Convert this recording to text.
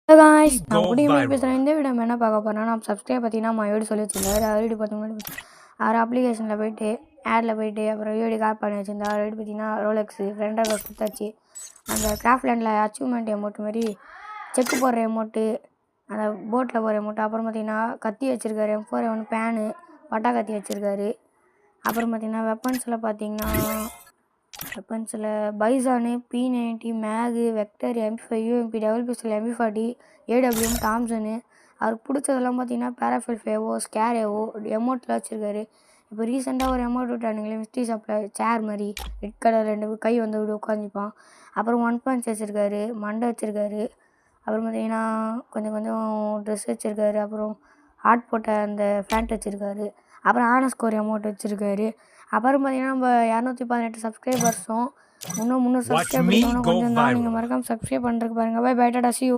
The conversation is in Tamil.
ஹலோ காய்ஸ், நான் Go கூட இமேஜ் viral. பேசுகிறேன். இந்த வீடியோ என்ன பார்க்க போகிறேன்னா, நம்ம சப்ஸ்கிரைப் பார்த்தீங்கன்னா நம்ம வீடு சொல்லி வச்சிருந்தாரு. அவர் வீடு பார்த்தீங்கன்னா அவர் அப்ளிகேஷனில் போய்ட்டு ஆடில் போய்ட்டு அப்புறம் வீடு கால் பண்ணி வச்சிருந்தா. அவர் வீடு பார்த்தீங்கன்னா ரோலெக்ஸு ஃப்ரெண்டர் ரோஸ் கொடுத்தாச்சு. அந்த கிராஃப்ட்லேண்டில் அச்சீவ்மெண்ட் எமௌண்ட் மாதிரி செக்கு போடுற எமௌண்ட்டு, அந்த போட்டில் போகிற எமௌண்ட்டு, அப்புறம் பார்த்தீங்கன்னா கத்தி வச்சுருக்காரு, M4A1 பேனு, பட்டா கத்தி வச்சுருக்காரு. அப்புறம் பார்த்தீங்கன்னா வெப்பன்ஸில் பார்த்தீங்கன்னா வெப்பன்ஸில் பைசானு, P90, மேகு, vector, MP5, UMP, double pistol, MP40, AWM, தாம்சனு. அவருக்கு பிடிச்சதெல்லாம் பார்த்தீங்கன்னா பேராஃபில் ஃபேவோ, ஸ்கேரேவோ எமௌண்ட்லாம் வச்சுருக்காரு. இப்போ ரீசெண்டாக ஒரு எமௌண்ட் விட்டானுங்களே மிஸ்ட்ரி ஷாப்பில் சேர் மாதிரி ரெட் கலர் 2 கை வந்து இப்படி உட்காந்துப்பான். அப்புறம் 1 பஞ்ச் வச்சுருக்காரு, மண்டை வச்சுருக்காரு. அப்புறம் பார்த்தீங்கன்னா கொஞ்சம் கொஞ்சம் ட்ரெஸ் வச்சுருக்காரு. அப்புறம் ஹார்ட் போட்ட அந்த ஃபேண்ட் வச்சுருக்காரு. அப்புறம் ஆனஸ்கோர் அமௌண்ட் வச்சுருக்காரு. அப்புறம் பார்த்தீங்கன்னா நம்ம 218 சப்ஸ்கிரைபர்ஸும் இன்னும் 300 Watch சப்ஸ்கிரைபர் me இருக்கவங்க go கொஞ்சம் தான். நீங்கள் viral. மறக்காமல் சப்ஸ்கிரைப் பண்ணுறதுக்கு பாருங்கள். பை டாடா, see you.